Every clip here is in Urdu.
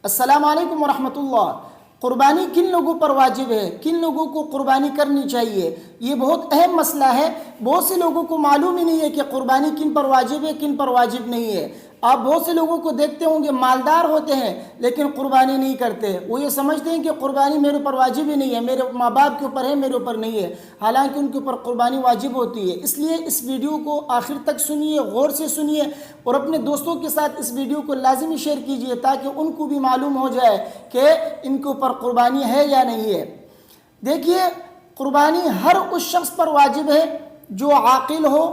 السلام علیکم ورحمۃ اللہ۔ قربانی کن لوگوں پر واجب ہے، کن لوگوں کو قربانی کرنی چاہیے، یہ بہت اہم مسئلہ ہے۔ بہت سے لوگوں کو معلوم ہی نہیں ہے کہ قربانی کن پر واجب ہے، کن پر واجب نہیں ہے۔ آپ بہت سے لوگوں کو دیکھتے ہوں گے مالدار ہوتے ہیں لیکن قربانی نہیں کرتے۔ وہ یہ سمجھتے ہیں کہ قربانی میرے اوپر واجب ہی نہیں ہے، میرے ماں باپ کے اوپر ہے، میرے اوپر نہیں ہے، حالانکہ ان کے اوپر قربانی واجب ہوتی ہے۔ اس لیے اس ویڈیو کو آخر تک سنیے، غور سے سنیے، اور اپنے دوستوں کے ساتھ اس ویڈیو کو لازمی شیئر کیجیے تاکہ ان کو بھی معلوم ہو جائے کہ ان کے اوپر قربانی ہے یا نہیں ہے۔ دیکھیے، قربانی ہر اس شخص پر واجب ہے جو عاقل ہو،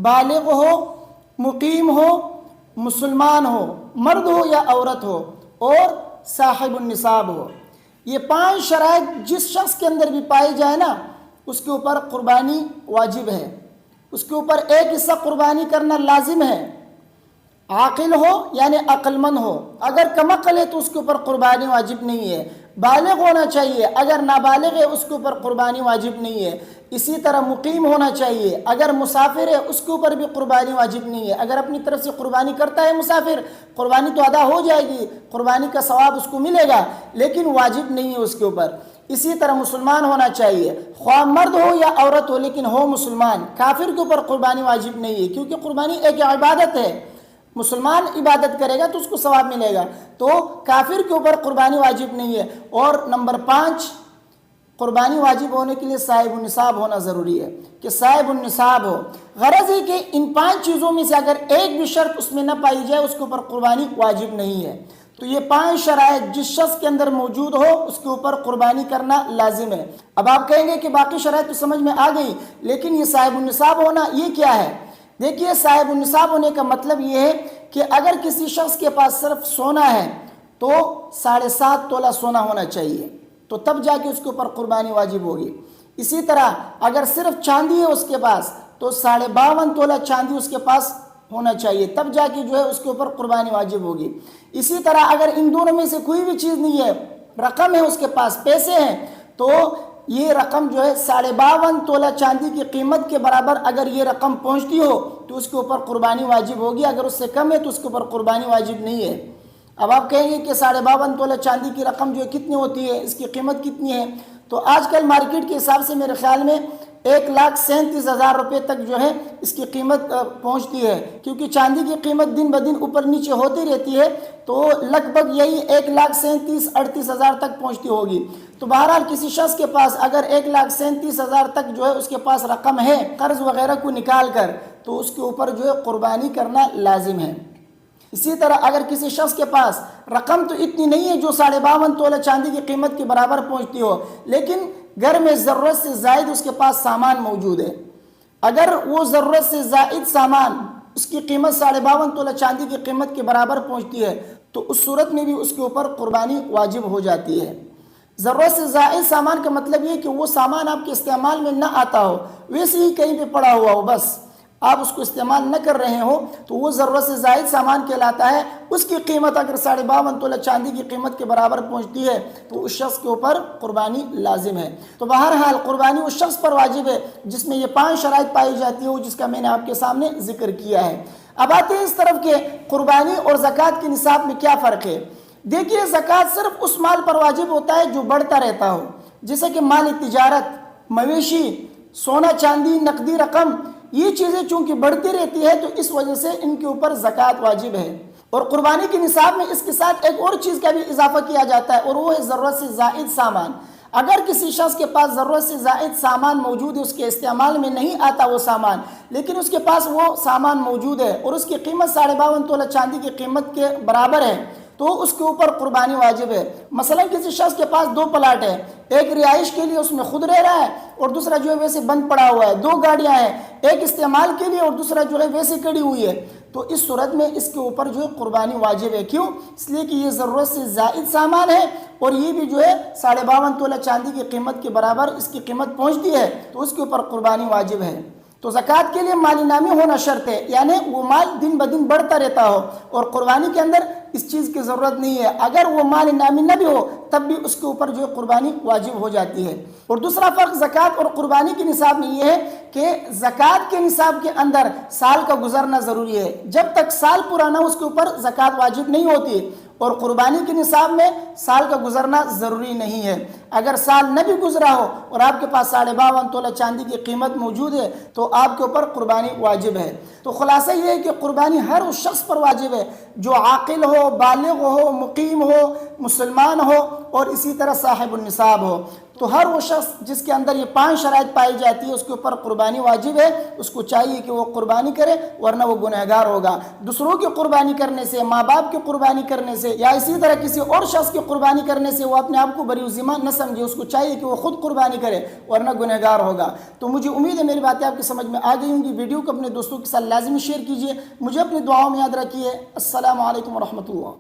بالغ ہو، مقیم ہو، مسلمان ہو، مرد ہو یا عورت ہو، اور صاحب النصاب ہو۔ یہ 5 شرائط جس شخص کے اندر بھی پائی جائے نا، اس کے اوپر قربانی واجب ہے، اس کے اوپر ایک حصہ قربانی کرنا لازم ہے۔ عاقل ہو یعنی عقل مند ہو، اگر کم عقل ہے تو اس کے اوپر قربانی واجب نہیں ہے۔ بالغ ہونا چاہیے، اگر نابالغ ہے اس کے اوپر قربانی واجب نہیں ہے۔ اسی طرح مقیم ہونا چاہیے، اگر مسافر ہے اس کے اوپر بھی قربانی واجب نہیں ہے۔ اگر اپنی طرف سے قربانی کرتا ہے مسافر، قربانی تو ادا ہو جائے گی، قربانی کا ثواب اس کو ملے گا، لیکن واجب نہیں ہے اس کے اوپر۔ اسی طرح مسلمان ہونا چاہیے، خواہ مرد ہو یا عورت ہو لیکن ہو مسلمان۔ کافر کے اوپر قربانی واجب نہیں ہے، کیونکہ قربانی ایک عبادت ہے۔ مسلمان عبادت کرے گا تو اس کو ثواب ملے گا، تو کافر کے اوپر قربانی واجب نہیں ہے۔ اور نمبر 5، قربانی واجب ہونے کے لیے صاحب النصاب ہونا ضروری ہے، کہ صاحب النصاب ہو۔ غرض ہے کہ ان 5 چیزوں میں سے اگر ایک بھی شرط اس میں نہ پائی جائے اس کے اوپر قربانی واجب نہیں ہے۔ تو یہ 5 شرائط جس شخص کے اندر موجود ہو اس کے اوپر قربانی کرنا لازم ہے۔ اب آپ کہیں گے کہ باقی شرائط تو سمجھ میں آ گئی، لیکن یہ صاحب النصاب ہونا یہ کیا ہے؟ دیکھیے، صاحب النصاب ہونے کا مطلب یہ ہے کہ اگر کسی شخص کے پاس صرف سونا ہے تو 7.5 تولہ سونا ہونا چاہیے، تو تب جا کے اس کے اوپر قربانی واجب ہوگی۔ اسی طرح اگر صرف چاندی ہے اس کے پاس تو 52.5 تولہ چاندی اس کے پاس ہونا چاہیے، تب جا کے جو ہے اس کے اوپر قربانی واجب ہوگی۔ اسی طرح اگر ان دونوں میں سے کوئی بھی چیز نہیں ہے، رقم ہے اس کے پاس، پیسے ہیں، تو یہ رقم جو ہے 52.5 تولہ چاندی کی قیمت کے برابر اگر یہ رقم پہنچتی ہو تو اس کے اوپر قربانی واجب ہوگی، اگر اس سے کم ہے تو اس کے اوپر قربانی واجب نہیں ہے۔ اب آپ کہیں گے کہ 52.5 تولہ چاندی کی رقم جو ہے کتنی ہوتی ہے، اس کی قیمت کتنی ہے؟ تو آج کل مارکیٹ کے حساب سے میرے خیال میں 1,37,000 روپے تک جو ہے اس کی قیمت پہنچتی ہے، کیونکہ چاندی کی قیمت دن بدن اوپر نیچے ہوتی رہتی ہے، تو لگ بھگ یہی 1,37,000-38,000 تک پہنچتی ہوگی۔ تو بہرحال کسی شخص کے پاس اگر 1,37,000 تک جو ہے اس کے پاس رقم ہے قرض وغیرہ کو نکال کر، تو اس کے اوپر جو ہے قربانی کرنا لازم ہے۔ اسی طرح اگر کسی شخص کے پاس رقم تو اتنی نہیں ہے جو 52.5 تولہ چاندی کی قیمت کے برابر پہنچتی ہو، لیکن گھر میں ضرورت سے زائد اس کے پاس سامان موجود ہے، اگر وہ ضرورت سے زائد سامان اس کی قیمت 52.5 تولہ چاندی کی قیمت کے برابر پہنچتی ہے تو اس صورت میں بھی اس کے اوپر قربانی واجب ہو جاتی ہے۔ ضرورت سے زائد سامان کا مطلب یہ کہ وہ سامان آپ کے استعمال میں نہ آتا ہو، ویسے ہی کہیں پہ پڑا ہوا ہو، بس آپ اس کو استعمال نہ کر رہے ہو، تو وہ ضرورت سے زائد سامان کہلاتا ہے۔ اس کی قیمت اگر 52.5 تولہ چاندی کی قیمت کے برابر پہنچتی ہے تو اس شخص کے اوپر قربانی لازم ہے۔ تو بہرحال قربانی اس شخص پر واجب ہے جس میں یہ 5 شرائط پائی جاتی ہے، جس کا میں نے آپ کے سامنے ذکر کیا ہے۔ اب آتے ہیں اس طرف کہ قربانی اور زکوٰۃ کے نصاب میں کیا فرق ہے۔ دیکھیے، زکوٰۃ صرف اس مال پر واجب ہوتا ہے جو بڑھتا رہتا ہو، جیسے کہ مال تجارت، مویشی، سونا چاندی، نقدی رقم، یہ چیزیں چونکہ بڑھتی رہتی ہے تو اس وجہ سے ان کے اوپر زکوٰۃ واجب ہے۔ اور قربانی کے نصاب میں اس کے ساتھ ایک اور چیز کا بھی اضافہ کیا جاتا ہے، اور وہ ہے ضرورت سے زائد سامان۔ اگر کسی شخص کے پاس ضرورت سے زائد سامان موجود ہے، اس کے استعمال میں نہیں آتا وہ سامان، لیکن اس کے پاس وہ سامان موجود ہے اور اس کی قیمت 52.5 تولہ چاندی کی قیمت کے برابر ہے، تو اس کے اوپر قربانی واجب ہے۔ مثلا کسی شخص کے پاس 2 پلاٹ ہیں، ایک رہائش کے لیے اس میں خود رہ رہا ہے اور دوسرا جو ہے ویسے بند پڑا ہوا ہے، 2 گاڑیاں ہیں، ایک استعمال کے لیے اور دوسرا جو ہے ویسے کڑی ہوئی ہے، تو اس صورت میں اس کے اوپر جو ہے قربانی واجب ہے۔ کیوں؟ اس لیے کہ یہ ضرورت سے زائد سامان ہے اور یہ بھی جو ہے 52.5 تولہ چاندی کی قیمت کے برابر اس کی قیمت پہنچتی ہے، تو اس کے اوپر قربانی واجب ہے۔ تو زکوٰۃ کے لیے مال انعامی ہونا شرط ہے، یعنی وہ مال دن بدن بڑھتا رہتا ہو، اور قربانی کے اندر اس چیز کی ضرورت نہیں ہے، اگر وہ مال انعامی نہ بھی ہو تب بھی اس کے اوپر جو ہے قربانی واجب ہو جاتی ہے۔ اور دوسرا فرق زکوٰۃ اور قربانی کے نصاب میں یہ ہے کہ زکوٰۃ کے نصاب کے اندر سال کا گزرنا ضروری ہے، جب تک سال پورا نہ اس کے اوپر زکوٰۃ واجب نہیں ہوتی، اور قربانی کے نصاب میں سال کا گزرنا ضروری نہیں ہے۔ اگر سال نہ بھی گزرا ہو اور آپ کے پاس 52.5 تولہ چاندی کی قیمت موجود ہے تو آپ کے اوپر قربانی واجب ہے۔ تو خلاصہ یہ ہے کہ قربانی ہر اس شخص پر واجب ہے جو عاقل ہو، بالغ ہو، مقیم ہو، مسلمان ہو اور اسی طرح صاحب النصاب ہو۔ تو ہر وہ شخص جس کے اندر یہ 5 شرائط پائی جاتی ہے اس کے اوپر قربانی واجب ہے، اس کو چاہیے کہ وہ قربانی کرے ورنہ وہ گنہگار ہوگا۔ دوسروں کی قربانی کرنے سے، ماں باپ کی قربانی کرنے سے یا اسی طرح کسی اور شخص کی قربانی کرنے سے وہ اپنے آپ کو بری ذمہ نہ سمجھے، اس کو چاہیے کہ وہ خود قربانی کرے ورنہ گنہگار ہوگا۔ تو مجھے امید ہے میری باتیں آپ کی سمجھ میں آ گئی ہوں گی۔ ویڈیو کو اپنے دوستوں کے ساتھ لازمی شیئر کیجیے، مجھے اپنی دعاؤں میں یاد رکھیے۔ السلام علیکم ورحمۃ اللہ۔